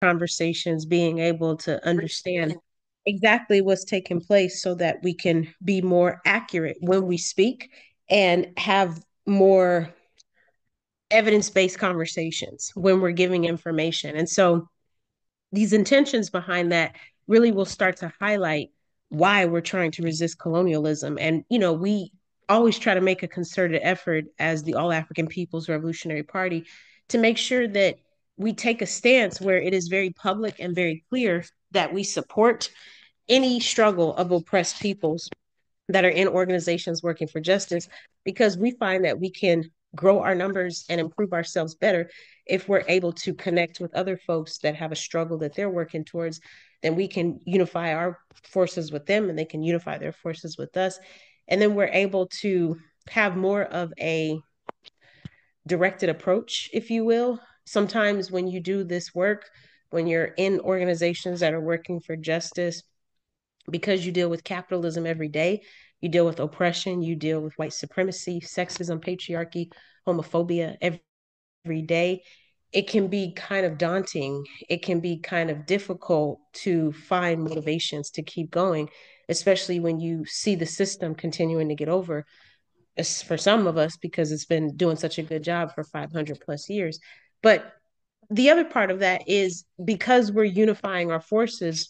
conversations, being able to understand exactly what's taking place so that we can be more accurate when we speak and have more evidence-based conversations when we're giving information. And so these intentions behind that really will start to highlight why we're trying to resist colonialism. And, we always try to make a concerted effort as the All African People's Revolutionary Party to make sure that we take a stance where it is very public and very clear that we support any struggle of oppressed peoples that are in organizations working for justice, because we find that we can grow our numbers and improve ourselves better if we're able to connect with other folks that have a struggle that they're working towards. Then we can unify our forces with them and they can unify their forces with us. And then we're able to have more of a directed approach, if you will. Sometimes when you do this work, when you're in organizations that are working for justice, because you deal with capitalism every day, you deal with oppression, you deal with white supremacy, sexism, patriarchy, homophobia every day. It can be kind of daunting. It can be kind of difficult to find motivations to keep going, especially when you see the system continuing to get over. For some of us, because it's been doing such a good job for 500 plus years. But the other part of that is because we're unifying our forces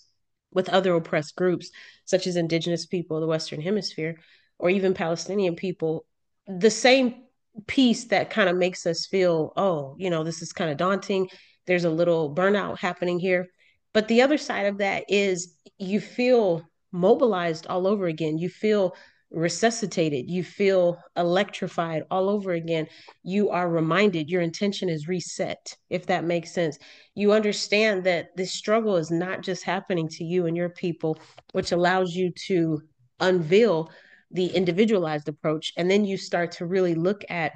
with other oppressed groups, such as Indigenous people of the Western Hemisphere, or even Palestinian people, the same piece that kind of makes us feel, oh, this is kind of daunting. There's a little burnout happening here. But the other side of that is you feel mobilized all over again. You feel resuscitated. You feel electrified all over again. You are reminded, your intention is reset, if that makes sense. You understand that this struggle is not just happening to you and your people, which allows you to unveil the individualized approach. And then you start to really look at,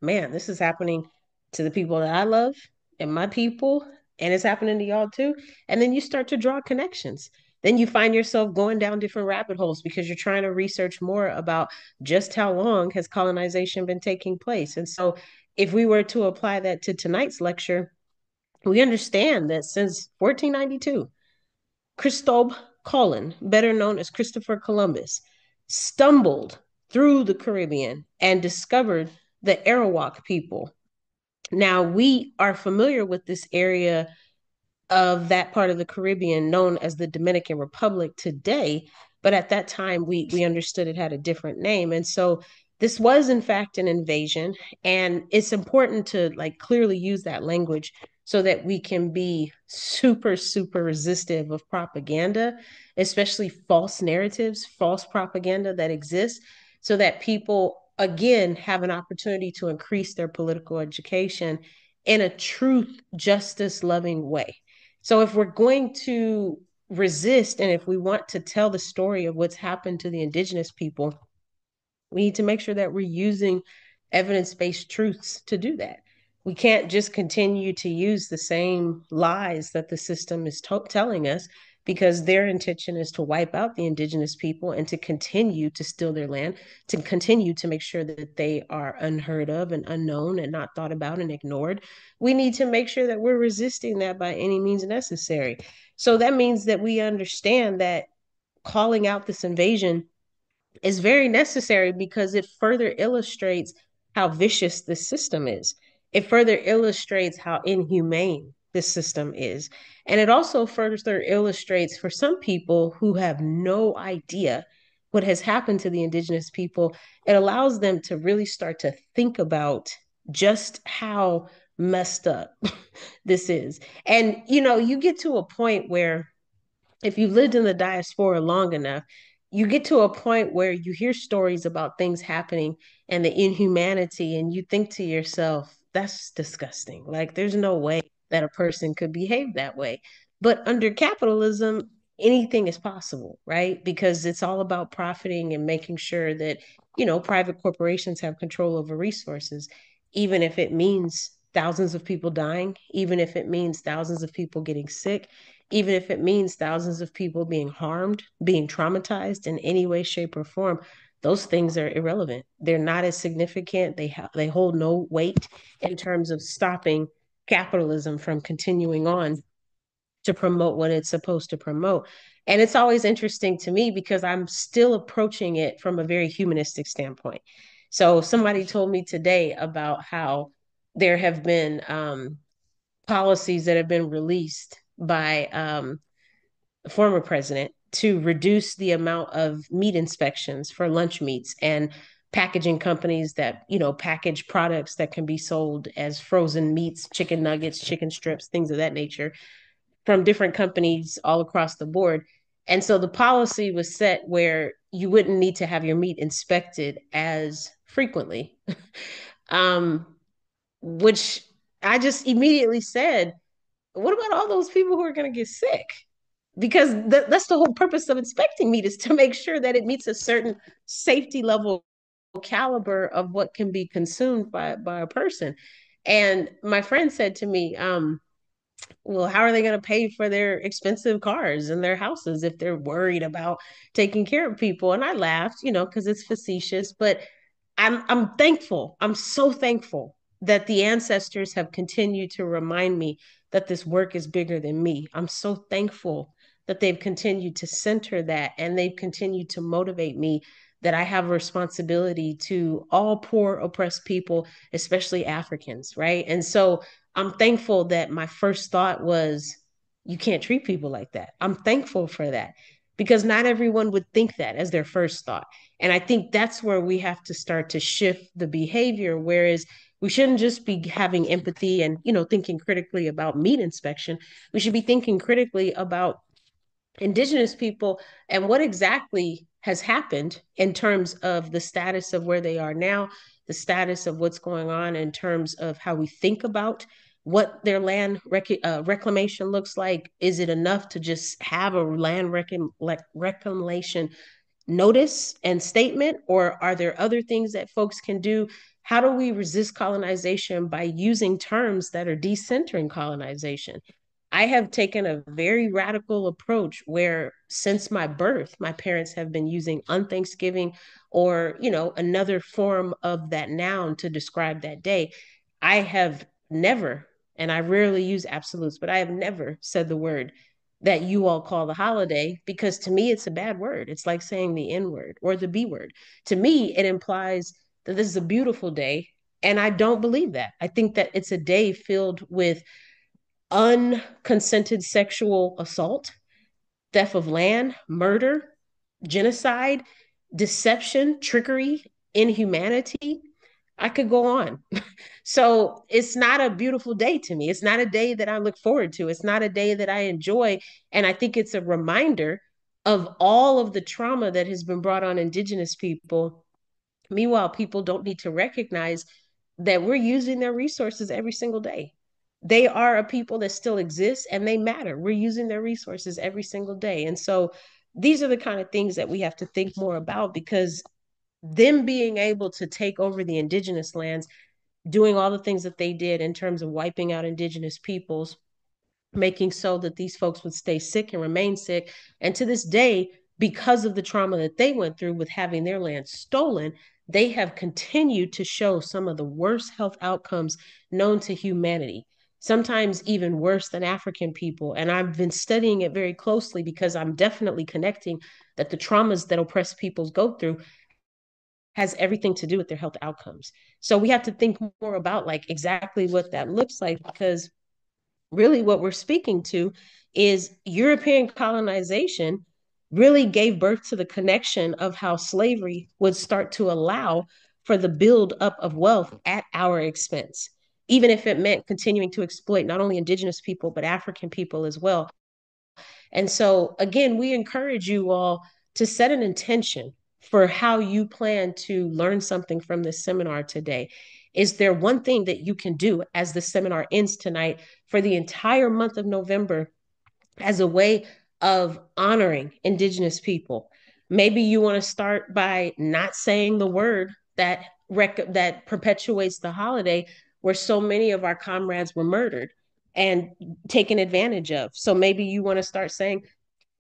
man, this is happening to the people that I love and my people, and it's happening to y'all too. And then you start to draw connections. Then you find yourself going down different rabbit holes because you're trying to research more about just how long has colonization been taking place. And so, if we were to apply that to tonight's lecture, we understand that since 1492, Christophe Colon, better known as Christopher Columbus, stumbled through the Caribbean and discovered the Arawak people. Now, we are familiar with this area of that part of the Caribbean known as the Dominican Republic today, but at that time we understood it had a different name. And so this was in fact an invasion, and it's important to like clearly use that language so that we can be super resistive of propaganda, especially false narratives, false propaganda that exists, so that people again have an opportunity to increase their political education in a truth justice loving way. So if we're going to resist and if we want to tell the story of what's happened to the indigenous people, we need to make sure that we're using evidence-based truths to do that. We can't just continue to use the same lies that the system is telling us, because their intention is to wipe out the indigenous people and to continue to steal their land, to continue to make sure that they are unheard of and unknown and not thought about and ignored. We need to make sure that we're resisting that by any means necessary. So that means that we understand that calling out this invasion is very necessary because it further illustrates how vicious this system is. It further illustrates how inhumane this system is. And it also further illustrates for some people who have no idea what has happened to the indigenous people, it allows them to really start to think about just how messed up this is. And, you get to a point where if you've lived in the diaspora long enough, you get to a point where you hear stories about things happening and the inhumanity, and you think to yourself, that's disgusting. Like, there's no way that a person could behave that way. But under capitalism, anything is possible, right? Because it's all about profiting and making sure that, private corporations have control over resources, even if it means thousands of people dying, even if it means thousands of people getting sick, even if it means thousands of people being harmed, being traumatized in any way, shape, or form. Those things are irrelevant. They're not as significant. They hold no weight in terms of stopping capitalism from continuing on to promote what it's supposed to promote. And it's always interesting to me because I'm still approaching it from a very humanistic standpoint. So somebody told me today about how there have been policies that have been released by the former president to reduce the amount of meat inspections for lunch meats and packaging companies that package products that can be sold as frozen meats, chicken nuggets, chicken strips, things of that nature from different companies all across the board. And so the policy was set where you wouldn't need to have your meat inspected as frequently, um, which I just immediately said, what about all those people who are going to get sick? Because that's the whole purpose of inspecting meat, is to make sure that it meets a certain safety level caliber of what can be consumed by a person. And my friend said to me, well, how are they going to pay for their expensive cars and their houses if they're worried about taking care of people? And I laughed, because it's facetious, but I'm thankful. I'm so thankful that the ancestors have continued to remind me that this work is bigger than me. I'm so thankful that they've continued to center that, and they've continued to motivate me that I have a responsibility to all poor oppressed people, especially Africans, right? And so I'm thankful that my first thought was, you can't treat people like that. I'm thankful for that because not everyone would think that as their first thought. And I think that's where we have to start to shift the behavior. Whereas we shouldn't just be having empathy and, thinking critically about meat inspection. We should be thinking critically about Indigenous people and what exactly has happened in terms of the status of where they are now, the status of what's going on in terms of how we think about what their land reclamation looks like. Is it enough to just have a land reclamation notice and statement, or are there other things that folks can do? How do we resist colonization by using terms that are decentering colonization? I have taken a very radical approach where since my birth, my parents have been using unthanksgiving or, another form of that noun to describe that day. I have never, and I rarely use absolutes, but I have never said the word that you all call the holiday, because to me it's a bad word. It's like saying the N word or the B word. To me, it implies that this is a beautiful day. And I don't believe that. I think that it's a day filled with unconsented sexual assault, theft of land, murder, genocide, deception, trickery, inhumanity. I could go on. So it's not a beautiful day to me. It's not a day that I look forward to. It's not a day that I enjoy. And I think it's a reminder of all of the trauma that has been brought on Indigenous people. Meanwhile, people don't need to recognize that we're using their resources every single day. They are a people that still exist and they matter. We're using their resources every single day. And so these are the kind of things that we have to think more about, because them being able to take over the Indigenous lands, doing all the things that they did in terms of wiping out Indigenous peoples, making so that these folks would stay sick and remain sick. And to this day, because of the trauma that they went through with having their land stolen, they have continued to show some of the worst health outcomes known to humanity, sometimes even worse than African people. And I've been studying it very closely because I'm definitely connecting that the traumas that oppressed peoples go through has everything to do with their health outcomes. So we have to think more about like exactly what that looks like, because really what we're speaking to is European colonization really gave birth to the connection of how slavery would start to allow for the build up of wealth at our expense, even if it meant continuing to exploit not only Indigenous people, but African people as well. And so, again, we encourage you all to set an intention for how you plan to learn something from this seminar today. Is there one thing that you can do as the seminar ends tonight for the entire month of November as a way of honoring Indigenous people? Maybe you want to start by not saying the word that perpetuates the holiday where so many of our comrades were murdered and taken advantage of. So maybe you want to start saying,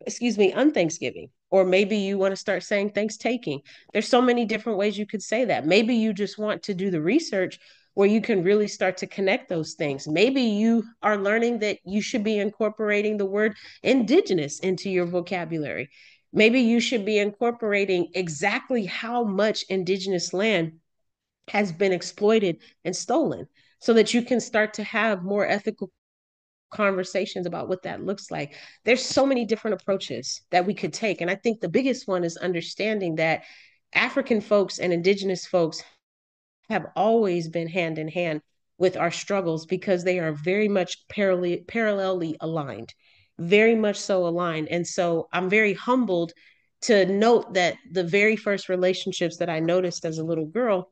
excuse me, on Thanksgiving, or maybe you want to start saying thanks taking. There's so many different ways you could say that. Maybe you just want to do the research where you can really start to connect those things. Maybe you are learning that you should be incorporating the word indigenous into your vocabulary. Maybe you should be incorporating exactly how much indigenous land has been exploited and stolen so that you can start to have more ethical conversations about what that looks like. There's so many different approaches that we could take. And I think the biggest one is understanding that African folks and indigenous folks have always been hand in hand with our struggles because they are very much parallelly aligned, very much so aligned. And so I'm very humbled to note that the very first relationships that I noticed as a little girl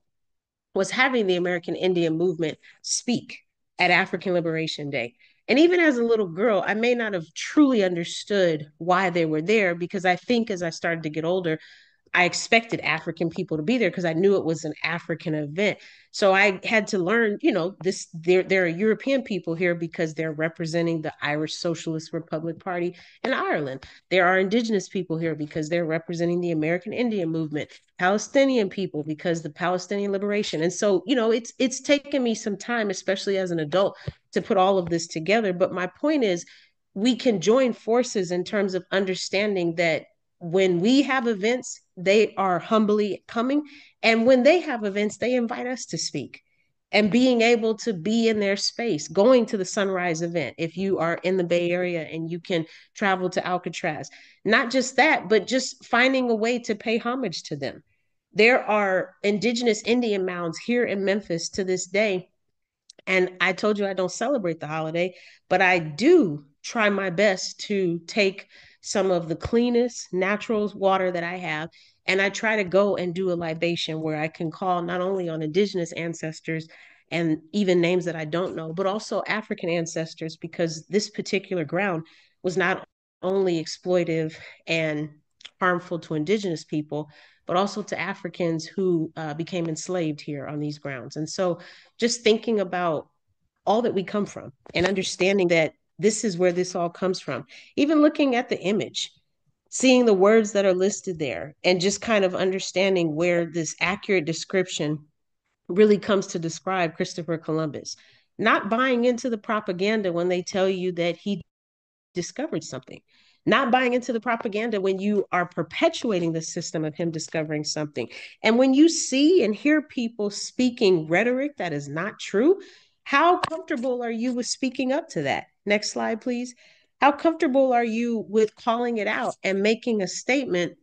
was having the American Indian movement speak at African Liberation Day. And even as a little girl, I may not have truly understood why they were there because I think as I started to get older, I expected African people to be there because I knew it was an African event. So I had to learn, this there are European people here because they're representing the Irish Socialist Republic Party in Ireland. There are indigenous people here because they're representing the American Indian movement, Palestinian people because the Palestinian liberation. And so, it's taken me some time, especially as an adult, to put all of this together. But my point is we can join forces in terms of understanding that when we have events, they are humbly coming. And when they have events, they invite us to speak. And being able to be in their space, going to the Sunrise event, if you are in the Bay Area and you can travel to Alcatraz. Not just that, but just finding a way to pay homage to them. There are indigenous Indian mounds here in Memphis to this day, and I told you I don't celebrate the holiday, but I do try my best to take some of the cleanest natural water that I have. And I try to go and do a libation where I can call not only on indigenous ancestors and even names that I don't know, but also African ancestors, because this particular ground was not only exploitive and harmful to indigenous people, but also to Africans who became enslaved here on these grounds. And so just thinking about all that we come from and understanding that this is where this all comes from. Even looking at the image, seeing the words that are listed there, and just kind of understanding where this accurate description really comes to describe Christopher Columbus. Not buying into the propaganda when they tell you that he discovered something. Not buying into the propaganda when you are perpetuating the system of him discovering something. And when you see and hear people speaking rhetoric that is not true, how comfortable are you with speaking up to that? Next slide, please. How comfortable are you with calling it out and making a statement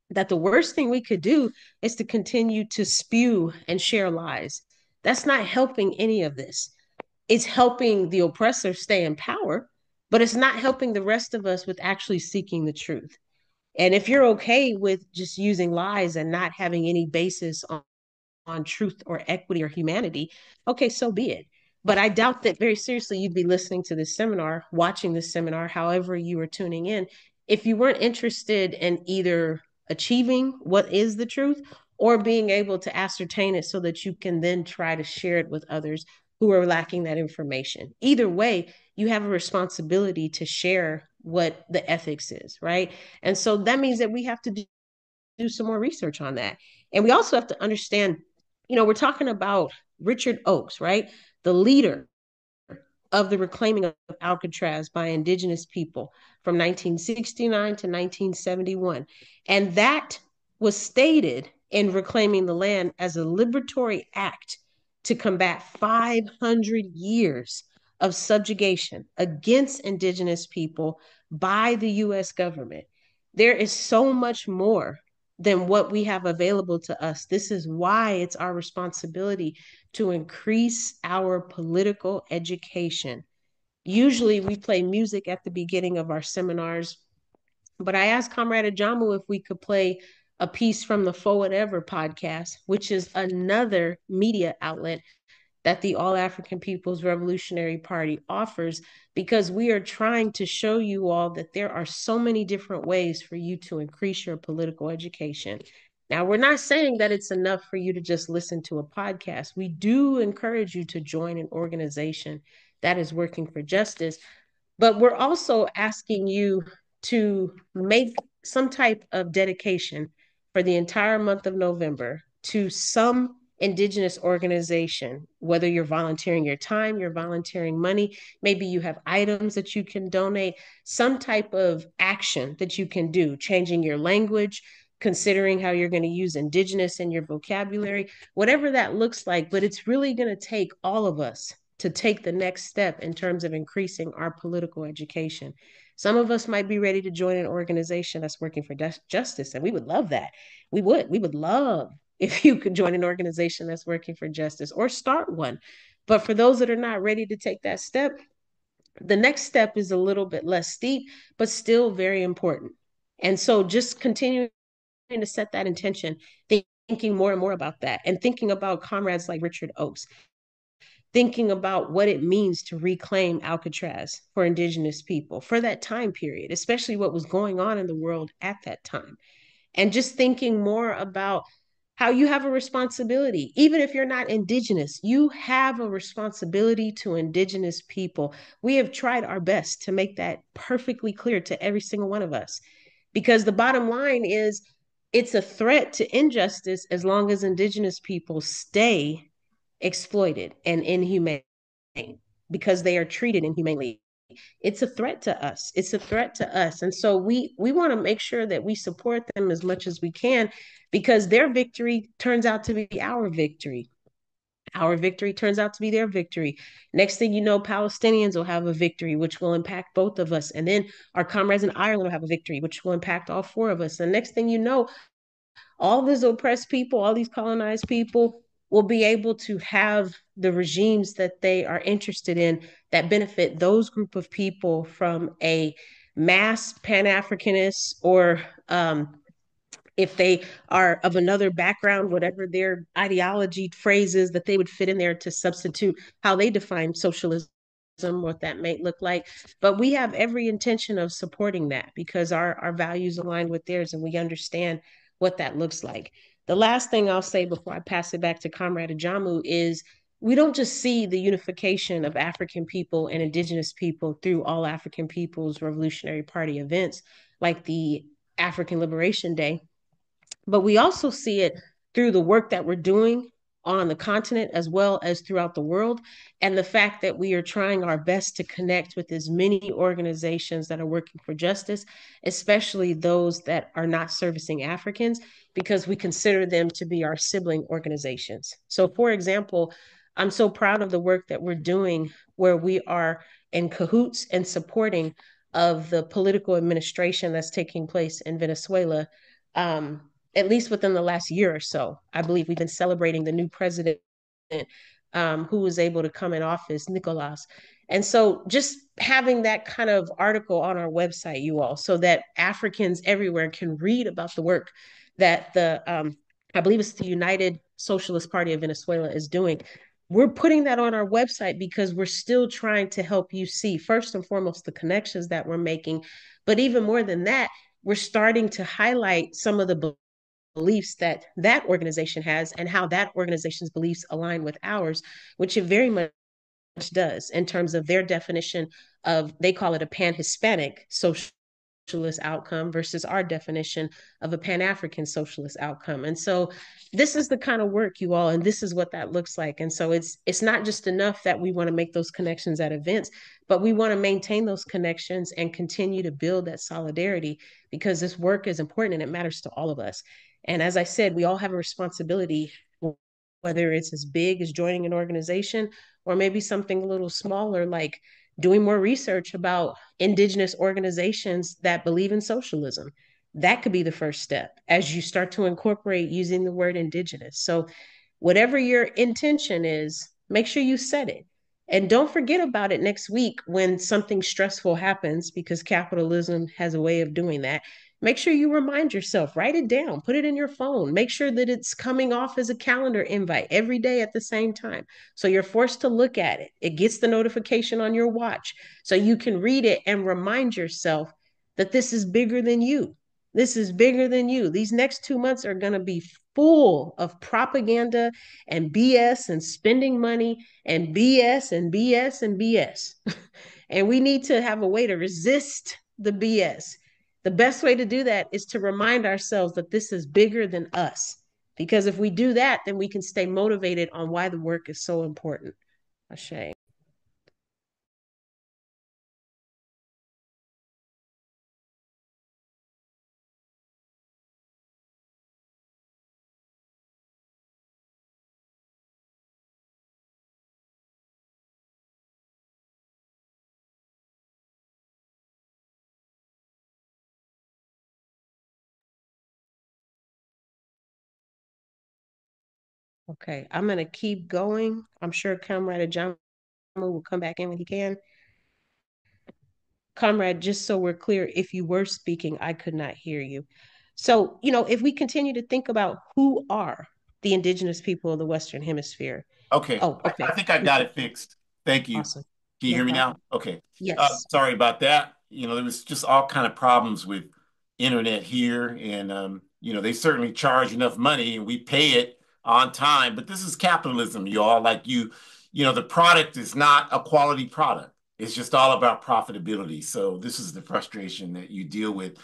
that the worst thing we could do is to continue to spew and share lies? That's not helping any of this. It's helping the oppressor stay in power, but it's not helping the rest of us with actually seeking the truth. And if you're okay with just using lies and not having any basis on truth or equity or humanity, okay, so be it. But I doubt that very seriously you'd be listening to this seminar, watching this seminar, however you are tuning in, if you weren't interested in either achieving what is the truth or being able to ascertain it so that you can then try to share it with others who are lacking that information. Either way, you have a responsibility to share what the ethics is, right? And so that means that we have to do some more research on that. And we also have to understand, we're talking about Richard Oakes, right? The leader of the reclaiming of Alcatraz by indigenous people from 1969 to 1971. And that was stated in Reclaiming the Land as a liberatory act to combat 500 years of subjugation against indigenous people by the US government. There is so much more than what we have available to us. This is why it's our responsibility to increase our political education. Usually we play music at the beginning of our seminars, but I asked Comrade Ajamu if we could play a piece from the Forward Ever podcast, which is another media outlet that the All African People's Revolutionary Party offers, because we are trying to show you all that there are so many different ways for you to increase your political education. Now, we're not saying that it's enough for you to just listen to a podcast. We do encourage you to join an organization that is working for justice, but we're also asking you to make some type of dedication for the entire month of November to some Indigenous organization, whether you're volunteering your time, you're volunteering money, maybe you have items that you can donate, some type of action that you can do, changing your language, considering how you're going to use Indigenous in your vocabulary, whatever that looks like. But it's really going to take all of us to take the next step in terms of increasing our political education. Some of us might be ready to join an organization that's working for justice, and we would love that. We would love if you could join an organization that's working for justice or start one. But for those that are not ready to take that step, the next step is a little bit less steep, but still very important. And so just continuing to set that intention, thinking more and more about that, and thinking about comrades like Richard Oakes, thinking about what it means to reclaim Alcatraz for Indigenous people for that time period, especially what was going on in the world at that time. And just thinking more about how you have a responsibility. Even if you're not Indigenous, you have a responsibility to Indigenous people. We have tried our best to make that perfectly clear to every single one of us, because the bottom line is it's a threat to injustice as long as Indigenous people stay exploited and inhumane because they are treated inhumanely. It's a threat to us. It's a threat to us. And so we want to make sure that we support them as much as we can, because their victory turns out to be our victory. Our victory turns out to be their victory. Next thing you know, Palestinians will have a victory, which will impact both of us. And then our comrades in Ireland will have a victory, which will impact all four of us. And next thing you know, all these oppressed people, all these colonized people will be able to have the regimes that they are interested in that benefit those group of people from a mass Pan-Africanist, or if they are of another background, whatever their ideology phrases that they would fit in there to substitute how they define socialism, what that may look like. But we have every intention of supporting that because our values align with theirs and we understand what that looks like. The last thing I'll say before I pass it back to Comrade Ajamu is we don't just see the unification of African people and Indigenous people through all African People's Revolutionary Party events like the African Liberation Day, but we also see it through the work that we're doing on the continent as well as throughout the world, and the fact that we are trying our best to connect with as many organizations that are working for justice, especially those that are not servicing Africans, because we consider them to be our sibling organizations. So, for example, I'm so proud of the work that we're doing where we are in cahoots and supporting of the political administration that's taking place in Venezuela. At least within the last year or so. I believe we've been celebrating the new president who was able to come in office, Nicolas. And so just having that kind of article on our website, you all, so that Africans everywhere can read about the work that I believe it's the United Socialist Party of Venezuela is doing. We're putting that on our website because we're still trying to help you see, first and foremost, the connections that we're making. But even more than that, we're starting to highlight some of the beliefs that that organization has and how that organization's beliefs align with ours, which it very much does in terms of their definition of, they call it a pan-Hispanic socialist outcome versus our definition of a Pan-African socialist outcome. And so this is the kind of work, you all, and this is what that looks like. And so it's not just enough that we want to make those connections at events, but we want to maintain those connections and continue to build that solidarity, because this work is important and it matters to all of us. And as I said, we all have a responsibility, whether it's as big as joining an organization or maybe something a little smaller, like doing more research about Indigenous organizations that believe in socialism. That could be the first step as you start to incorporate using the word Indigenous. So, whatever your intention is, make sure you set it. And don't forget about it next week when something stressful happens, because capitalism has a way of doing that. Make sure you remind yourself, write it down, put it in your phone, make sure that it's coming off as a calendar invite every day at the same time. So you're forced to look at it. It gets the notification on your watch so you can read it and remind yourself that this is bigger than you. This is bigger than you. These next 2 months are going to be full of propaganda and BS and spending money and BS and BS and BS. And we need to have a way to resist the BS. The best way to do that is to remind ourselves that this is bigger than us Because if we do that, then we can stay motivated on why the work is so important. Ashay. Okay, I'm going to keep going. I'm sure Comrade John will come back in when he can. Comrade, just so we're clear, if you were speaking, I could not hear you. So, if we continue to think about who are the indigenous people of the Western Hemisphere. Okay, Oh, I okay. think I got it fixed. Thank you. Awesome. Can you No hear me now? problem. Okay. Yes. Sorry about that. There was just all kind of problems with internet here, and they certainly charge enough money, and we pay it on time. But this is capitalism, y'all. Like the product is not a quality product. It's just all about profitability. So this is the frustration that you deal with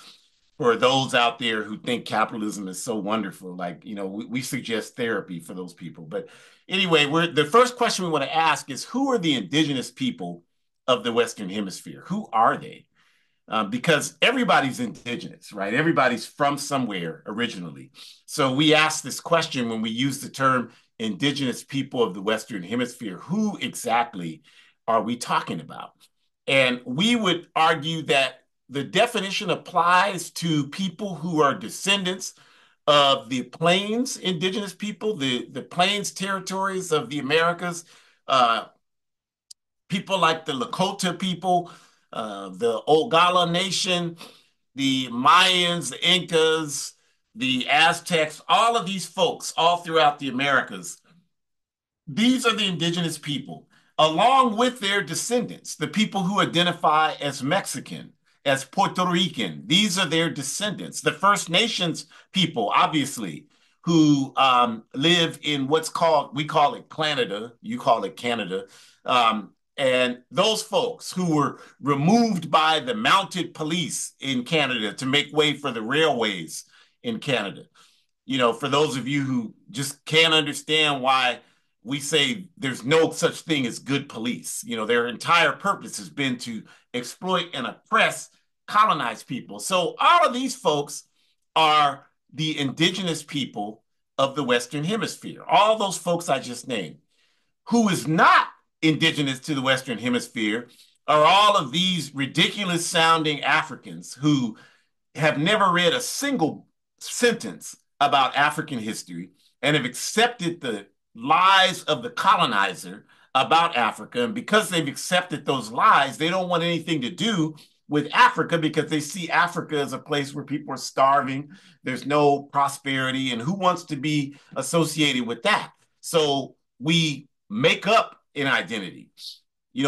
for those out there who think capitalism is so wonderful. Like, we suggest therapy for those people. But anyway, the first question we want to ask is, who are the indigenous people of the Western Hemisphere? Who are they? Because everybody's indigenous, right? Everybody's from somewhere originally. So we ask this question when we use the term indigenous people of the Western Hemisphere. Who exactly are we talking about? And we would argue that the definition applies to people who are descendants of the Plains indigenous people, the Plains territories of the Americas, uh, people like the Lakota people, the Oglala Nation, the Mayans, the Incas, the Aztecs, all of these folks all throughout the Americas. These are the indigenous people, along with their descendants, the people who identify as Mexican, as Puerto Rican. These are their descendants. The First Nations people, obviously, who live in we call it Canada, you call it Canada. And those folks who were removed by the mounted police in Canada to make way for the railways in Canada. For those of you who just can't understand why we say there's no such thing as good police. Their entire purpose has been to exploit and oppress colonized people. So all of these folks are the indigenous people of the Western Hemisphere. All those folks I just named. Who is not indigenous to the Western Hemisphere are all of these ridiculous sounding Africans who have never read a single sentence about African history and have accepted the lies of the colonizer about Africa. And because they've accepted those lies, they don't want anything to do with Africa because they see Africa as a place where people are starving, there's no prosperity, and who wants to be associated with that? So we make up an identity.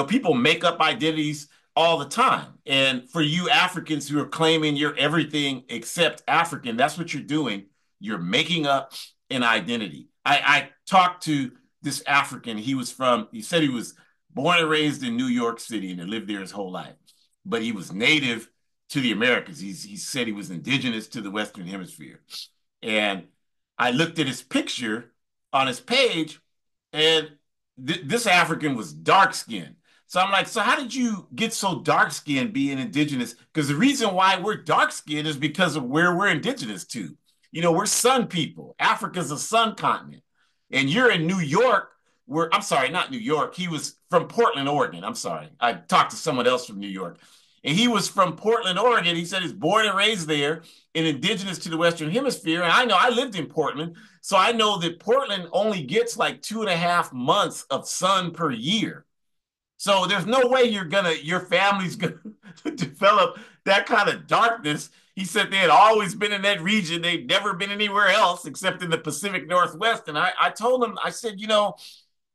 People make up identities all the time. And for you Africans who are claiming you're everything except African, that's what you're doing. You're making up an identity. I talked to this African. He said he was born and raised in New York City and had lived there his whole life, but he was native to the Americas. He said he was indigenous to the Western Hemisphere. And I looked at his picture on his page, and this African was dark skinned. So I'm like, so how did you get so dark skinned being indigenous? Because the reason why we're dark skinned is because of where we're indigenous to. We're sun people. Africa's a sun continent. And you're in New York, I'm sorry, not New York. He was from Portland, Oregon. I'm sorry. I talked to someone else from New York. And he was from Portland, Oregon. He said he's born and raised there and indigenous to the Western Hemisphere. And I know I lived in Portland. So I know that Portland only gets like 2.5 months of sun per year. So there's no way your family's gonna develop that kind of darkness. He said they had always been in that region. They'd never been anywhere else except in the Pacific Northwest. And I told him, I said,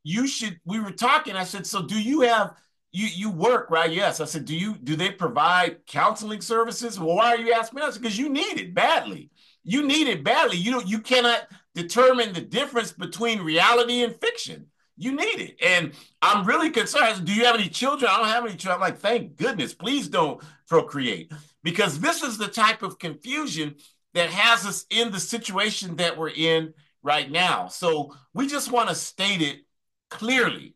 we were talking. I said, so do you have, you work, right? Yes. I said, do they provide counseling services? Well, why are you asking me? I said, because you need it badly. You need it badly. You cannot determine the difference between reality and fiction. You need it. And I'm really concerned. Said, do you have any children? I don't have any children. I'm like, thank goodness. Please don't procreate. Because this is the type of confusion that has us in the situation that we're in right now. So we just want to state it clearly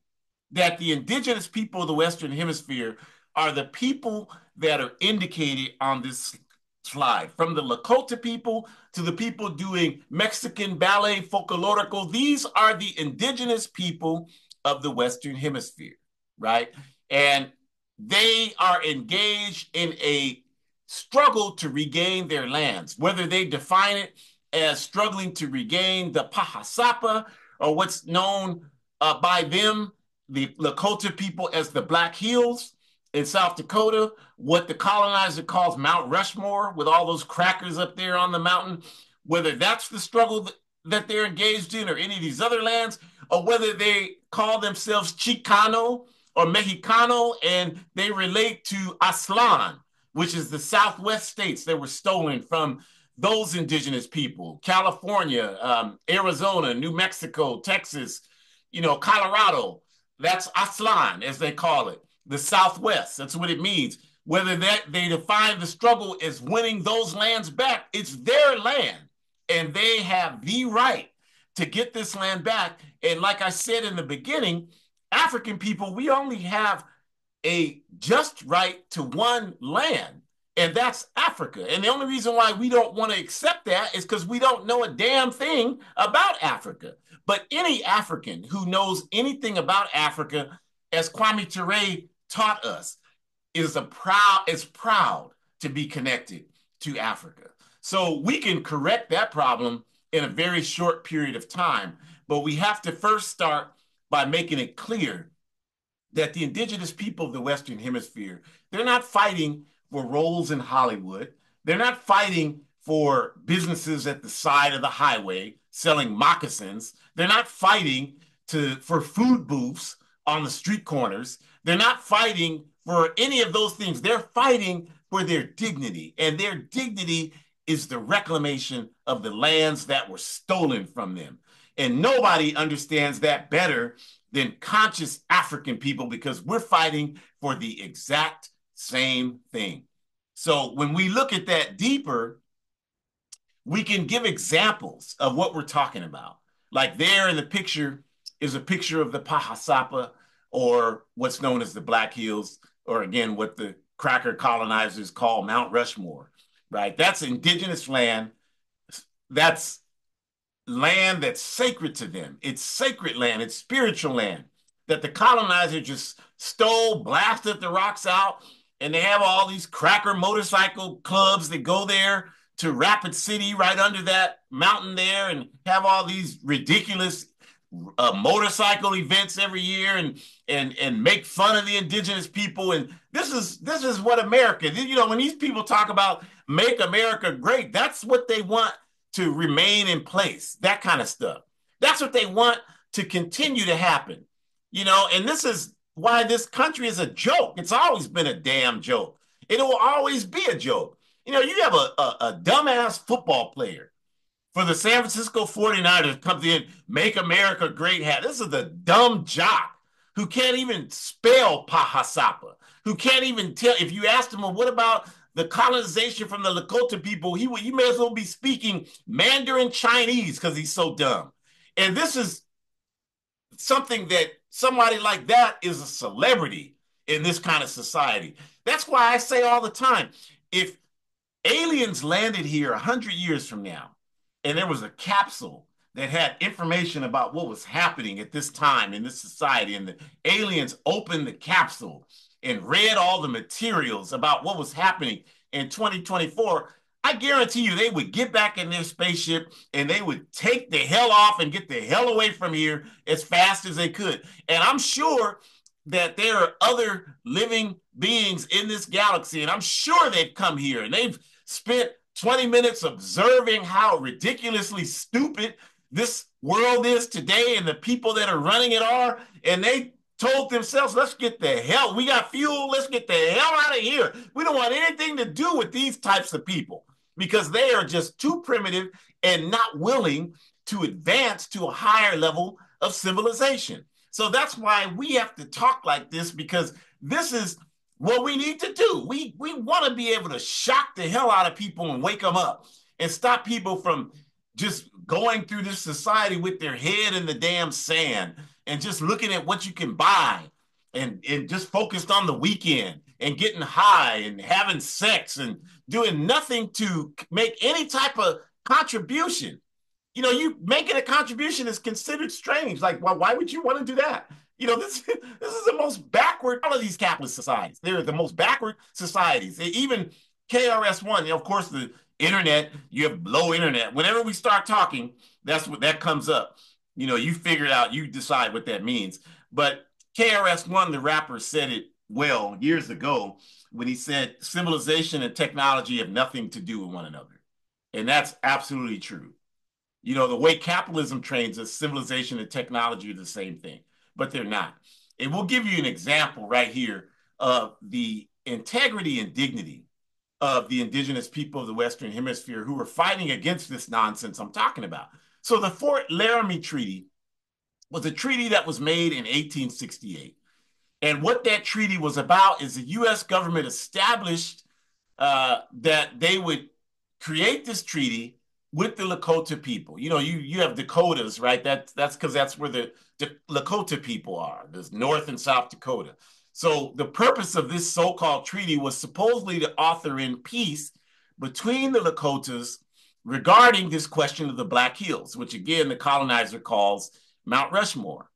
that the indigenous people of the Western Hemisphere are the people that are indicated on this slide, from the Lakota people to the people doing Mexican ballet folklorico. These are the indigenous people of the Western Hemisphere, right? And they are engaged in a struggle to regain their lands, whether they define it as struggling to regain the Pahasapa or what's known by them, the Lakota people, as the Black Hills in South Dakota, what the colonizer calls Mount Rushmore, with all those crackers up there on the mountain, whether that's the struggle that they're engaged in, or any of these other lands, or whether they call themselves Chicano or Mexicano and they relate to Aztlan, which is the Southwest states that were stolen from those indigenous people: California, Arizona, New Mexico, Texas, Colorado. That's Aztlan, as they call it, the Southwest. That's what it means. Whether that they define the struggle as winning those lands back, it's their land, and they have the right to get this land back. And like I said in the beginning, African people, we only have a just right to one land, and that's Africa. And the only reason why we don't want to accept that is because we don't know a damn thing about Africa. But any African who knows anything about Africa, as Kwame Ture taught us, is proud to be connected to Africa. So we can correct that problem in a very short period of time, but we have to first start by making it clear that the indigenous people of the Western Hemisphere, they're not fighting for roles in Hollywood. They're not fighting for businesses at the side of the highway selling moccasins. They're not fighting for food booths on the street corners. They're not fighting for any of those things. They're fighting for their dignity, and their dignity is the reclamation of the lands that were stolen from them. And nobody understands that better than conscious African people, because we're fighting for the exact same thing. So when we look at that deeper, we can give examples of what we're talking about. Like there in the picture is a picture of the Pahasapa, or what's known as the Black Hills, or again, what the cracker colonizers call Mount Rushmore, right? That's indigenous land. That's land that's sacred to them. It's sacred land. It's spiritual land that the colonizer just stole, blasted the rocks out, and they have all these cracker motorcycle clubs that go there to Rapid City right under that mountain there, and have all these ridiculous motorcycle events every year, and make fun of the indigenous people. And this is what America, when these people talk about make America great, that's what they want to remain in place, that kind of stuff. That's what they want to continue to happen. And this is why this country is a joke. It's always been a damn joke. It will always be a joke. You have a dumbass football player for the San Francisco 49ers comes in, make America great hat. This is the dumb jock who can't even spell Pahasapa, who can't even tell. If you asked him, well, what about the colonization from the Lakota people, you may as well be speaking Mandarin Chinese because he's so dumb. And this is something that somebody like that is a celebrity in this kind of society. That's why I say all the time, if aliens landed here 100 years from now, and there was a capsule that had information about what was happening at this time in this society, and the aliens opened the capsule and read all the materials about what was happening in 2024, I guarantee you they would get back in their spaceship and they would take the hell off and get the hell away from here as fast as they could. And I'm sure that there are other living beings in this galaxy, and I'm sure they've come here and they've spent 20 minutes observing how ridiculously stupid this world is today and the people that are running it are, and they told themselves, let's get the hell, we got fuel, let's get the hell out of here. We don't want anything to do with these types of people because they are just too primitive and not willing to advance to a higher level of civilization. So that's why we have to talk like this, because this is what we need to do. We want to be able to shock the hell out of people and wake them up and stop people from just going through this society with their head in the damn sand and just looking at what you can buy and just focused on the weekend and getting high and having sex and doing nothing to make any type of contribution. You know, you making a contribution is considered strange. Like, well, why would you want to do that? You know, this is the most backward. All of these capitalist societies, they're the most backward societies. Even KRS-One, you know, of course, the internet. You have low internet. Whenever we start talking, that's what that comes up. You know, you figure it out. You decide what that means. But KRS-One, the rapper, said it well years ago when he said civilization and technology have nothing to do with one another, and that's absolutely true. You know, the way capitalism trains us, civilization and technology are the same thing, but they're not. And we'll give you an example right here of the integrity and dignity of the indigenous people of the Western Hemisphere who are fighting against this nonsense I'm talking about. So the Fort Laramie Treaty was a treaty that was made in 1868. And what that treaty was about is the U.S. government established that they would create this treaty with the Lakota people. You know, you have Dakotas, right? That's because that's where the Lakota people are. There's North and South Dakota. So the purpose of this so-called treaty was supposedly to author in peace between the Lakotas regarding this question of the Black Hills, which again the colonizer calls Mount Rushmore.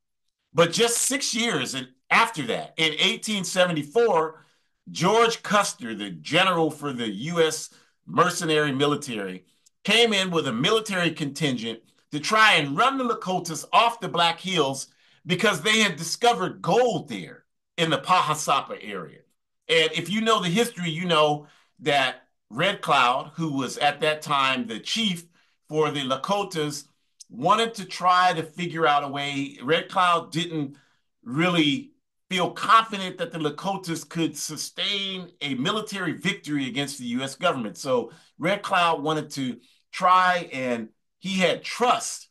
But just 6 years after that, in 1874, George Custer, the general for the U.S. mercenary military, came in with a military contingent to try and run the Lakotas off the Black Hills because they had discovered gold there in the Pahasapa area. And if you know the history, you know that Red Cloud, who was at that time the chief for the Lakotas, wanted to try to figure out a way. Red Cloud didn't really feel confident that the Lakotas could sustain a military victory against the U.S. government. So Red Cloud wanted to try, and he had trust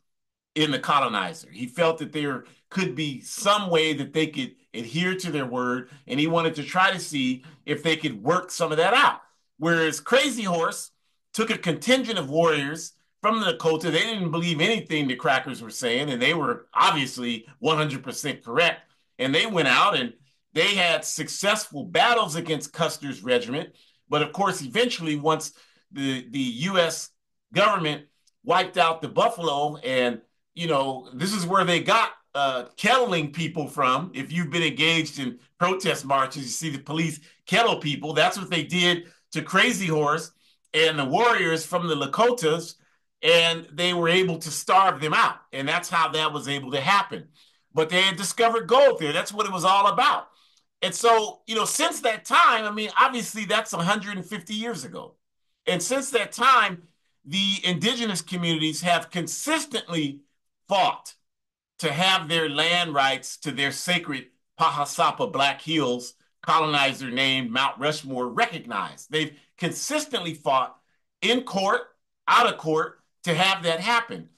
in the colonizer. He felt that there could be some way that they could adhere to their word, and he wanted to try to see if they could work some of that out. Whereas Crazy Horse took a contingent of warriors from the Dakota. They didn't believe anything the crackers were saying, and they were obviously 100% correct. And they went out and they had successful battles against Custer's regiment. But of course, eventually, once the U.S. government wiped out the buffalo, and you know, this is where they got kettling people from. If you've been engaged in protest marches, you see the police kettle people. That's what they did to Crazy Horse and the warriors from the Lakotas, and they were able to starve them out. And that's how that was able to happen. But they had discovered gold there. That's what it was all about. And so, you know, since that time, I mean, obviously that's 150 years ago. And since that time, the indigenous communities have consistently fought to have their land rights to their sacred Pahasapa Black Hills colonizer named Mount Rushmore recognized. They've consistently fought in court, out of court, to have that happen.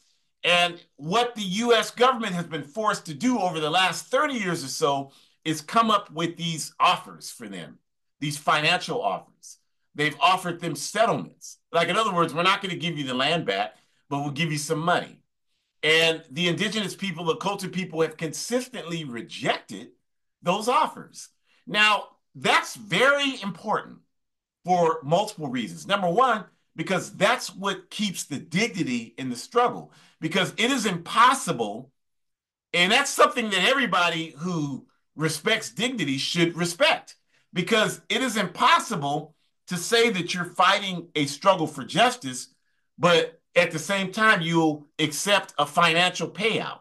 And what the US government has been forced to do over the last 30 years or so is come up with these offers for them, these financial offers. They've offered them settlements. Like, in other words, we're not going to give you the land back, but we'll give you some money. And the indigenous people, the Lakota people, have consistently rejected those offers. Now, that's very important for multiple reasons. Number one, because that's what keeps the dignity in the struggle. Because it is impossible, and that's something that everybody who respects dignity should respect, because it is impossible to say that you're fighting a struggle for justice, but at the same time, you'll accept a financial payout.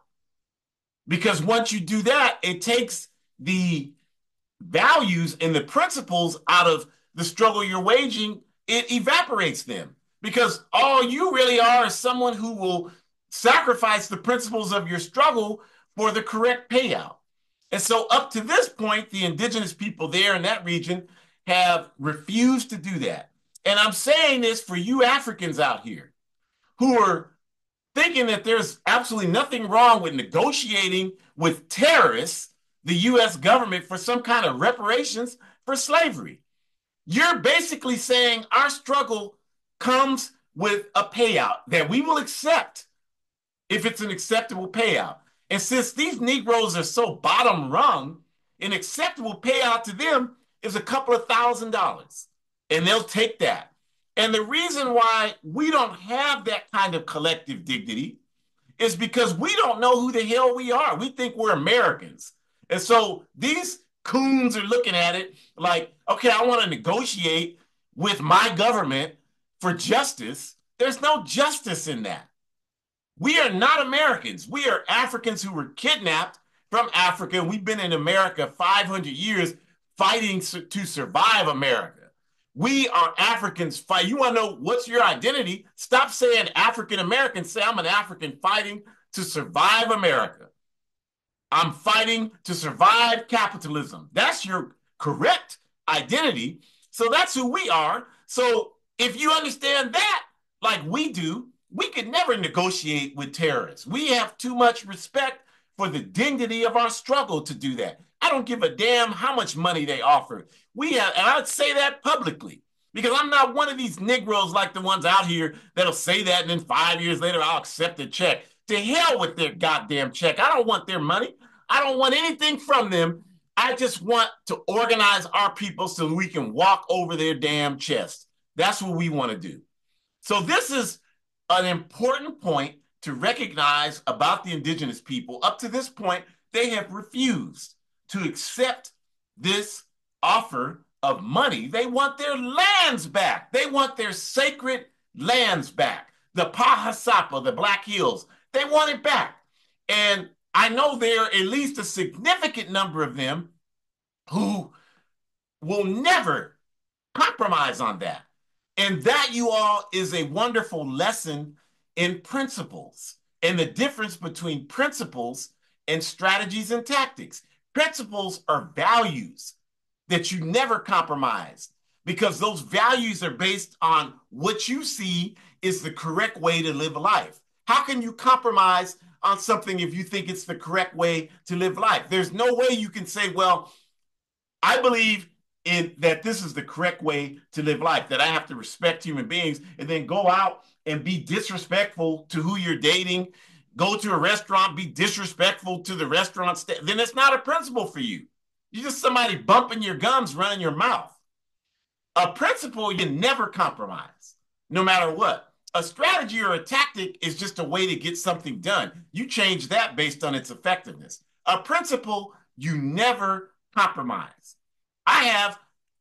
Because once you do that, it takes the values and the principles out of the struggle you're waging, it evaporates them. Because all you really are is someone who will sacrifice the principles of your struggle for the correct payout. And so, up to this point, the indigenous people there in that region have refused to do that. And I'm saying this for you Africans out here who are thinking that there's absolutely nothing wrong with negotiating with terrorists, the US government, for some kind of reparations for slavery. You're basically saying our struggle comes with a payout that we will accept if it's an acceptable payout. And since these Negroes are so bottom rung, an acceptable payout to them is a couple of $1,000s. And they'll take that. And the reason why we don't have that kind of collective dignity is because we don't know who the hell we are. We think we're Americans. And so these coons are looking at it like, okay, I want to negotiate with my government for justice. There's no justice in that. We are not Americans. We are Africans who were kidnapped from Africa. We've been in America 500 years fighting to survive America. We are Africans fight. You want to know what's your identity? Stop saying African American. Say I'm an African fighting to survive America. I'm fighting to survive capitalism. That's your correct identity. So that's who we are. So if you understand that, like we do, we could never negotiate with terrorists. We have too much respect for the dignity of our struggle to do that. I don't give a damn how much money they offer. We have, and I'd say that publicly because I'm not one of these Negroes like the ones out here that'll say that and then 5 years later I'll accept a check. To hell with their goddamn check. I don't want their money. I don't want anything from them. I just want to organize our people so we can walk over their damn chest. That's what we want to do. So this is an important point to recognize about the indigenous people. Up to this point, they have refused to accept this offer of money. They want their lands back. They want their sacred lands back. The Pahasapa, the Black Hills, they want it back. And I know there are at least a significant number of them who will never compromise on that. And that, you all, is a wonderful lesson in principles and the difference between principles and strategies and tactics. Principles are values that you never compromise because those values are based on what you see is the correct way to live life. How can you compromise on something if you think it's the correct way to live life? There's no way you can say, well, I believe in that this is the correct way to live life, that I have to respect human beings and then go out and be disrespectful to who you're dating, go to a restaurant, be disrespectful to the restaurant staff. Then it's not a principle for you. You're just somebody bumping your gums, running your mouth. A principle you never compromise, no matter what. A strategy or a tactic is just a way to get something done. You change that based on its effectiveness. A principle you never compromise. I have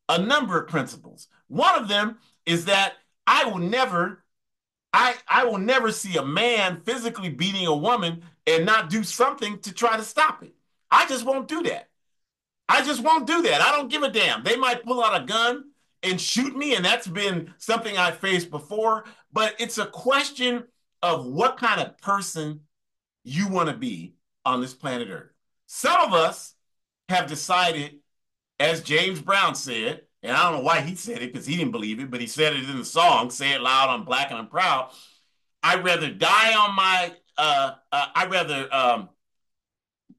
a number of principles. One of them is that I will never see a man physically beating a woman and not do something to try to stop it. I just won't do that. I just won't do that. I don't give a damn. They might pull out a gun and shoot me, and that's been something I faced before, but it's a question of what kind of person you want to be on this planet Earth. Some of us have decided, as James Brown said, and I don't know why he said it because he didn't believe it, but he said it in the song, "Say it loud, I'm black and I'm proud." I'd rather die on my,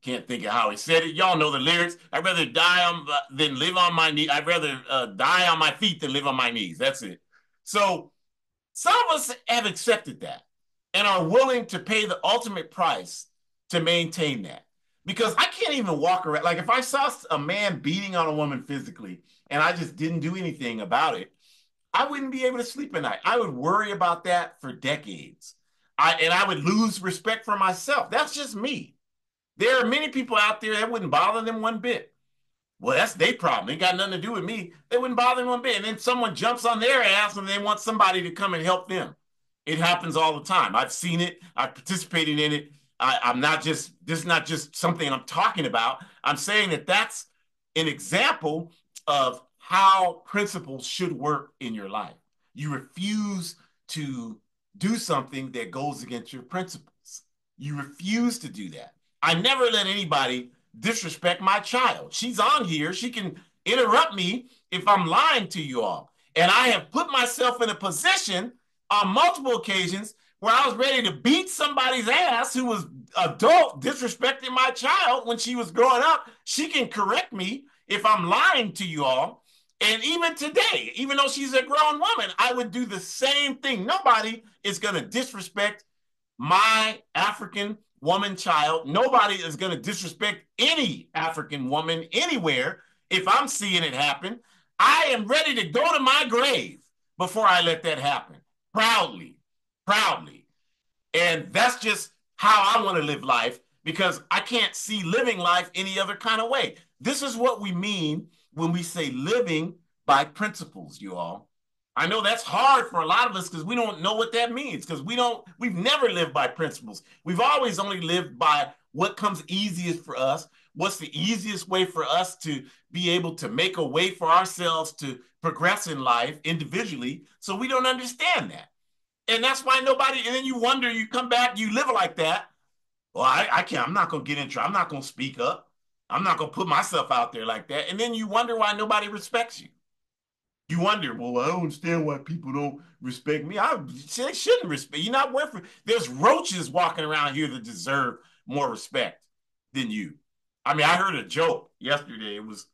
can't think of how he said it. Y'all know the lyrics. I'd rather die on than live on my knees. I'd rather die on my feet than live on my knees. That's it. So some of us have accepted that and are willing to pay the ultimate price to maintain that. Because I can't even walk around. Like if I saw a man beating on a woman physically and I just didn't do anything about it, I wouldn't be able to sleep at night. I would worry about that for decades. I would lose respect for myself. That's just me. There are many people out there that wouldn't bother them one bit. Well, that's their problem. It got nothing to do with me. They wouldn't bother them one bit. And then someone jumps on their ass and they want somebody to come and help them. It happens all the time. I've seen it. I've participated in it. I'm not just, this is not just something I'm talking about. I'm saying that that's an example of how principles should work in your life. You refuse to do something that goes against your principles. You refuse to do that. I never let anybody disrespect my child. She's on here. She can interrupt me if I'm lying to you all. And I have put myself in a position on multiple occasions where I was ready to beat somebody's ass who was adult disrespecting my child when she was growing up. She can correct me if I'm lying to you all. And even today, even though she's a grown woman, I would do the same thing. Nobody is going to disrespect my African woman child. Nobody is going to disrespect any African woman anywhere if I'm seeing it happen. I am ready to go to my grave before I let that happen. Proudly, proudly. And that's just how I want to live life because I can't see living life any other kind of way. This is what we mean when we say living by principles, you all. I know that's hard for a lot of us because we don't know what that means because we've never lived by principles. We've always only lived by what comes easiest for us. What's the easiest way for us to be able to make a way for ourselves to progress in life individually? So we don't understand that. And that's why nobody, and then you wonder, you come back, you live like that. Well, I can't, I'm not going to get in trouble. I'm not going to speak up. I'm not going to put myself out there like that. And then you wonder why nobody respects you. You wonder, well, I don't understand why people don't respect me. They shouldn't respect. You're not worth it. There's roaches walking around here that deserve more respect than you. I mean, I heard a joke yesterday. It was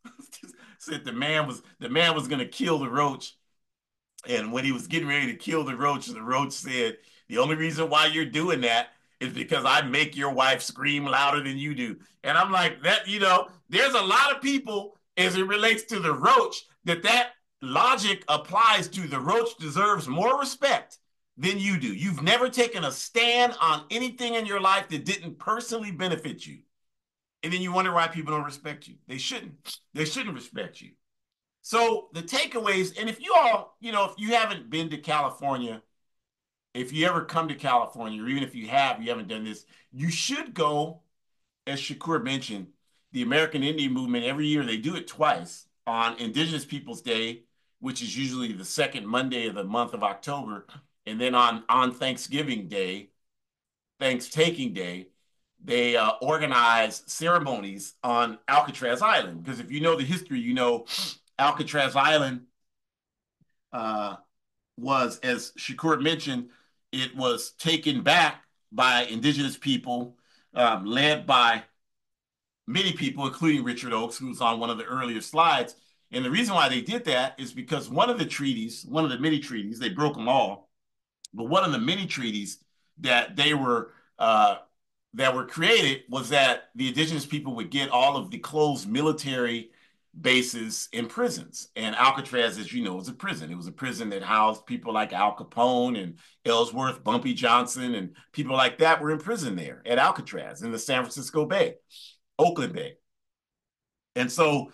said the man was going to kill the roach, and when he was getting ready to kill the roach said, "The only reason why you're doing that is because I make your wife scream louder than you do." And I'm like, that, there's a lot of people as it relates to the roach that logic applies to. The roach deserves more respect than you do. You've never taken a stand on anything in your life that didn't personally benefit you. And then you wonder why people don't respect you. They shouldn't. They shouldn't respect you. So the takeaways, and if you all, if you haven't been to California, if you ever come to California, or even if you have, you haven't done this, you should go, as Shakur mentioned, the American Indian movement, every year they do it twice on Indigenous Peoples Day, which is usually the second Monday of the month of October, and then on Thanksgiving Day, Thanksgiving Day, they organize ceremonies on Alcatraz Island. Because if you know the history, Alcatraz Island uh, was, as Shakur mentioned, it was taken back by indigenous people, led by many people, including Richard Oakes, who was on one of the earlier slides. And the reason why they did that is because one of the many treaties, they broke them all, but one of the many treaties that that were created was that the indigenous people would get all of the closed military bases and prisons. And Alcatraz, as you know, was a prison. It was a prison that housed people like Al Capone and Ellsworth, Bumpy Johnson, and people like that were in prison there at Alcatraz in the San Francisco Bay, Oakland Bay. And so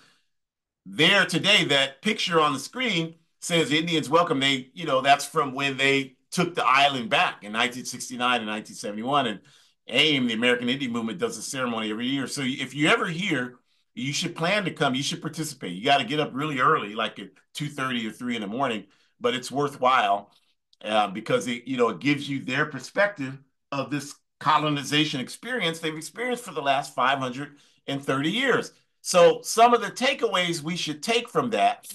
there today, that picture on the screen says Indians welcome. That's from when they took the island back in 1969 and 1971. And AIM, the American Indian Movement, does a ceremony every year. So if you ever hear, you should plan to come. You should participate. You got to get up really early, like at 2:30 or 3 in the morning, but it's worthwhile because it gives you their perspective of this colonization experience they've experienced for the last 530 years. So some of the takeaways we should take from that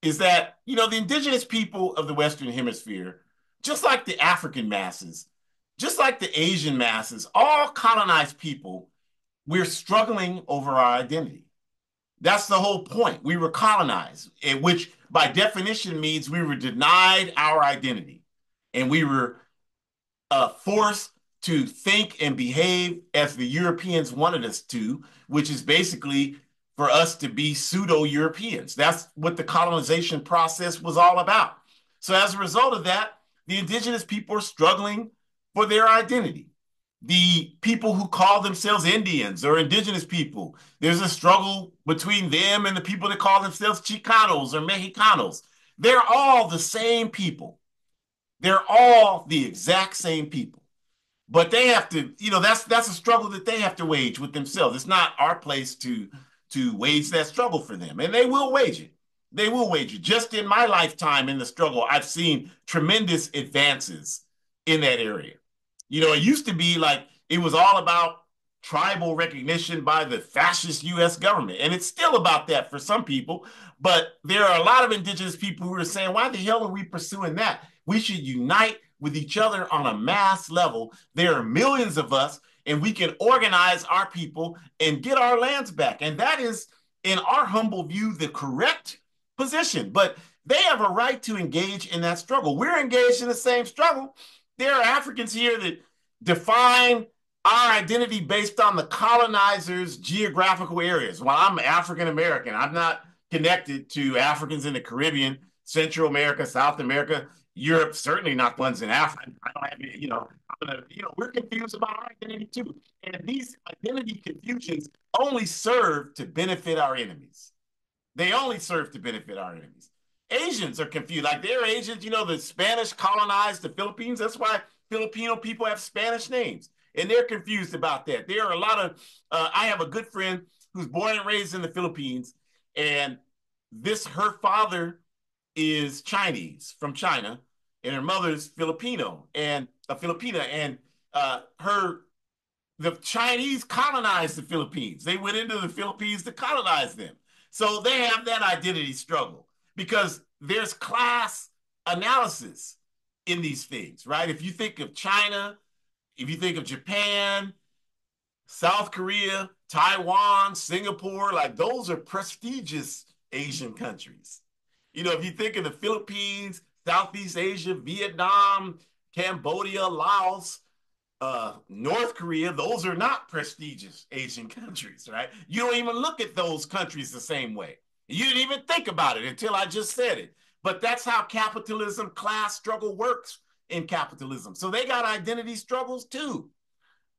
is that, the indigenous people of the Western Hemisphere, just like the African masses, just like the Asian masses, all colonized people, we're struggling over our identity. That's the whole point. We were colonized, which by definition means we were denied our identity. And we were forced to think and behave as the Europeans wanted us to, which is basically for us to be pseudo Europeans. That's what the colonization process was all about. So, as a result of that, the indigenous people are struggling for their identity. The people who call themselves Indians or indigenous people, there's a struggle between them and the people that call themselves Chicanos or Mexicanos. They're all the same people. They're all the exact same people. But they have to, that's a struggle that they have to wage with themselves. It's not our place to wage that struggle for them. And they will wage it. They will wage it. Just in my lifetime in the struggle, I've seen tremendous advances in that area. It used to be like it was all about tribal recognition by the fascist US government. And it's still about that for some people. But there are a lot of indigenous people who are saying, why the hell are we pursuing that? We should unite with each other on a mass level. There are millions of us, and we can organize our people and get our lands back. And that is, in our humble view, the correct position, but they have a right to engage in that struggle. We're engaged in the same struggle. There are Africans here that define our identity based on the colonizers' geographical areas. While I'm African American, I'm not connected to Africans in the Caribbean, Central America, South America, Europe, certainly not ones in Africa. I don't have, we're confused about our identity too. And these identity confusions only serve to benefit our enemies. They only serve to benefit our enemies. Asians are confused. Like they're Asians, the Spanish colonized the Philippines. That's why Filipino people have Spanish names. And they're confused about that. There are a lot of, I have a good friend who's born and raised in the Philippines. And her father is Chinese from China, and her mother's Filipino and a Filipina. And her the Chinese colonized the Philippines. They went into the Philippines to colonize them. So they have that identity struggle because there's class analysis in these things, right? If you think of China, if you think of Japan, South Korea, Taiwan, Singapore, like those are prestigious Asian countries. If you think of the Philippines, Southeast Asia, Vietnam, Cambodia, Laos, North Korea, those are not prestigious Asian countries, right? You don't even look at those countries the same way. You didn't even think about it until I just said it. But that's how capitalism, class struggle works in capitalism. So they got identity struggles too.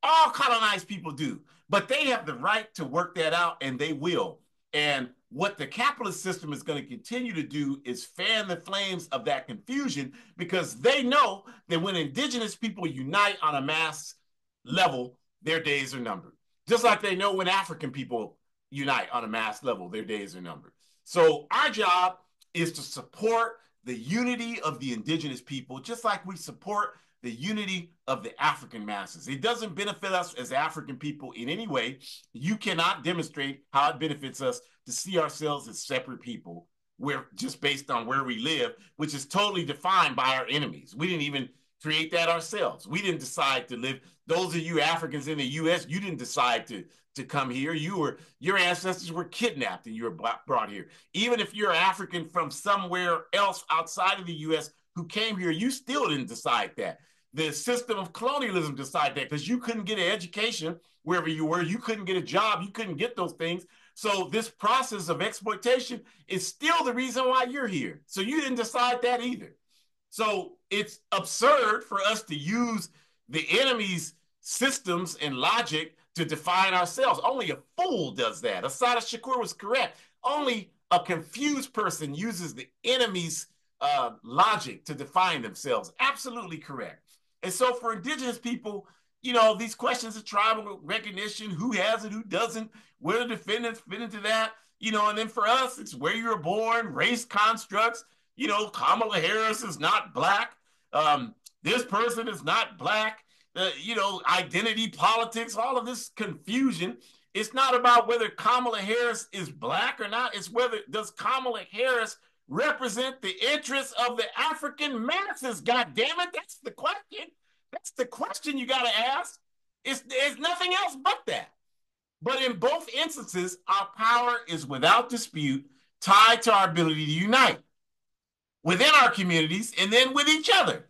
All colonized people do, but they have the right to work that out, and they will. And what the capitalist system is going to continue to do is fan the flames of that confusion because they know that when indigenous people unite on a mass level, their days are numbered. Just like they know when African people unite on a mass level, their days are numbered. So our job is to support the unity of the indigenous people, just like we support the unity of the African masses. It doesn't benefit us as African people in any way. You cannot demonstrate how it benefits us to see ourselves as separate people, where just based on where we live, which is totally defined by our enemies. We didn't even create that ourselves. We didn't decide to live. Those of you Africans in the U.S., you didn't decide to come here. Your ancestors were kidnapped and you were brought here. Even if you're African from somewhere else outside of the U.S. who came here, you still didn't decide that. The system of colonialism decided that because you couldn't get an education wherever you were. You couldn't get a job. You couldn't get those things. So this process of exploitation is still the reason why you're here. So you didn't decide that either. So it's absurd for us to use the enemy's systems and logic to define ourselves. Only a fool does that. Assata Shakur was correct. Only a confused person uses the enemy's logic to define themselves. Absolutely correct. And so for indigenous people, these questions of tribal recognition, who has it, who doesn't, where the defendants fit into that, and then for us, it's where you were born, race constructs, Kamala Harris is not black. This person is not black. Identity politics, all of this confusion. It's not about whether Kamala Harris is black or not. It's whether does Kamala Harris represent the interests of the African masses. God damn it, that's the question. That's the question you got to ask. It's nothing else but that. But in both instances, our power is without dispute tied to our ability to unite within our communities and then with each other,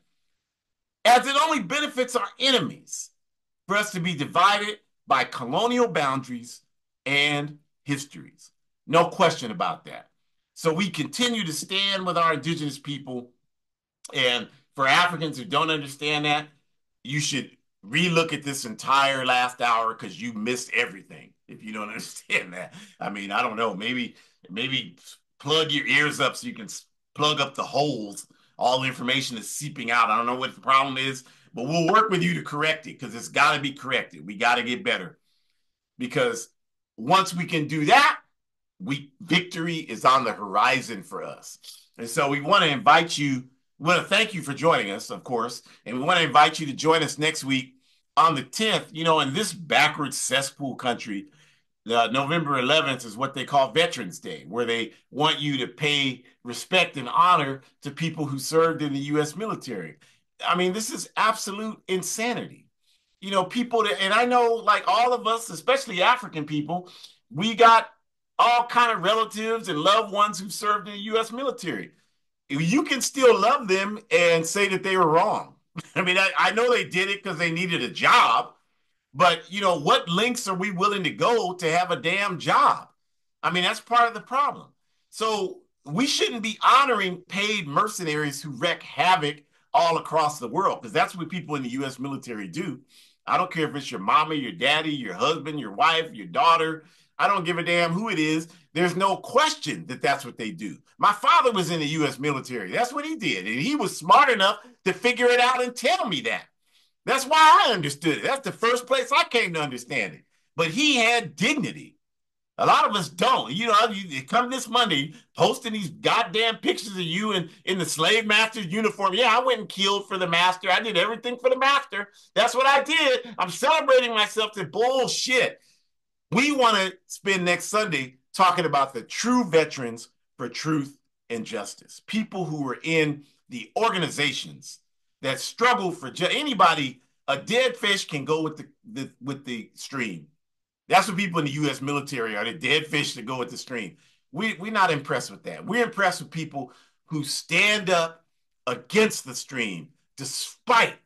as it only benefits our enemies for us to be divided by colonial boundaries and histories. No question about that. So we continue to stand with our indigenous people. And for Africans who don't understand that, you should relook at this entire last hour because you missed everything if you don't understand that. I mean, I don't know, maybe plug your ears up so you can plug up the holes. All the information is seeping out. I don't know what the problem is, but we'll work with you to correct it because it's got to be corrected. We got to get better because once we can do that, victory is on the horizon for us. And so we want to invite you. We want to thank you for joining us, of course, and we want to invite you to join us next week on the 10th. In this backwards cesspool country, November 11th is what they call Veterans Day, where they want you to pay respect and honor to people who served in the U.S. military. I mean, this is absolute insanity. People that, and I know like all of us, especially African people, we got all kind of relatives and loved ones who served in the U.S. military. You can still love them and say that they were wrong. I mean, I know they did it because they needed a job, but what lengths are we willing to go to have a damn job? I mean, that's part of the problem. So we shouldn't be honoring paid mercenaries who wreak havoc all across the world, because that's what people in the U.S. military do. I don't care if it's your mama, your daddy, your husband, your wife, your daughter. I don't give a damn who it is. There's no question that that's what they do. My father was in the U.S. military. That's what he did. And he was smart enough to figure it out and tell me that. That's why I understood it. That's the first place I came to understand it. But he had dignity. A lot of us don't. You come this Monday posting these goddamn pictures of you in the slave master's uniform. Yeah, I went and killed for the master. I did everything for the master. That's what I did. I'm celebrating myself to bullshit. We want to spend next Sunday talking about the true veterans for truth and justice. People who were in the organizations that struggle for anybody. A dead fish can go with the stream. That's what people in the U.S. military are. The dead fish that go with the stream. We're not impressed with that. We're impressed with people who stand up against the stream despite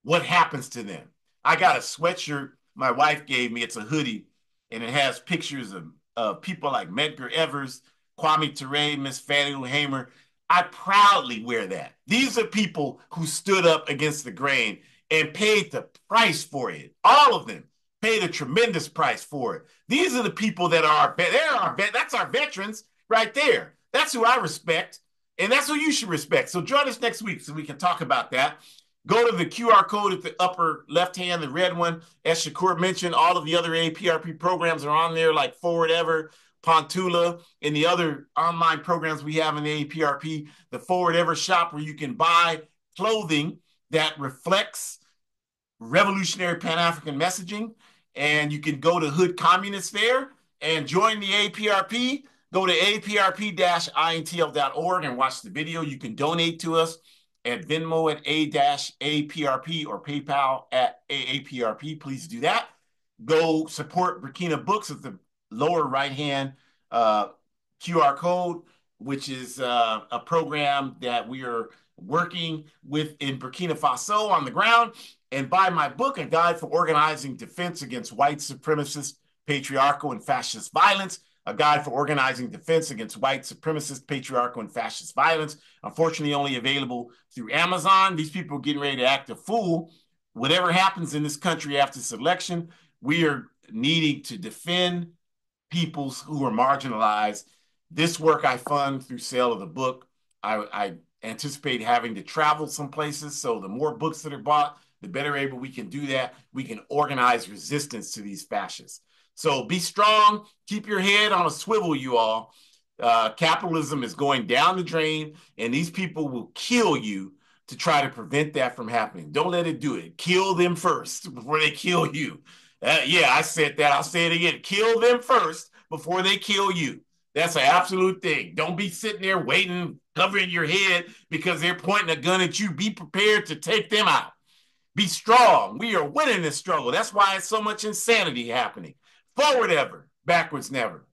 what happens to them. I got a sweatshirt my wife gave me. It's a hoodie, and it has pictures of people like Medgar Evers, Kwame Ture, Miss Fannie Lou Hamer. I proudly wear that. These are people who stood up against the grain and paid the price for it. All of them paid a tremendous price for it. These are the people that are that's our veterans right there. That's who I respect, and that's who you should respect. So join us next week so we can talk about that. Go to the QR code at the upper left hand, the red one. As Shakur mentioned, all of the other APRP programs are on there, like Forward Ever, Pontula, and the other online programs we have in the APRP. The Forward Ever shop, where you can buy clothing that reflects revolutionary Pan-African messaging. And you can go to Hood Communist Fair and join the APRP. Go to aprp-intl.org and watch the video. You can donate to us at Venmo at A-APRP or PayPal at AAPRP. Please do that. Go support Burkina Books at the lower right-hand QR code, which is a program that we are working with in Burkina Faso on the ground, and buy my book, A Guide for Organizing Defense Against White Supremacist, Patriarchal, and Fascist Violence. A Guide for Organizing Defense Against White Supremacist, Patriarchal, and Fascist Violence. Unfortunately, only available through Amazon. These people are getting ready to act a fool. Whatever happens in this country after this election, we are needing to defend peoples who are marginalized. This work I fund through sale of the book. I anticipate having to travel some places, so the more books that are bought, the better able we can do that. We can organize resistance to these fascists. So be strong. Keep your head on a swivel, you all. Capitalism is going down the drain, and these people will kill you to try to prevent that from happening. Don't let it do it. Kill them first before they kill you. Yeah, I said that. I'll say it again. Kill them first before they kill you. That's an absolute thing. Don't be sitting there waiting, covering your head because they're pointing a gun at you. Be prepared to take them out. Be strong. We are winning this struggle. That's why it's so much insanity happening. Forward ever, backwards never.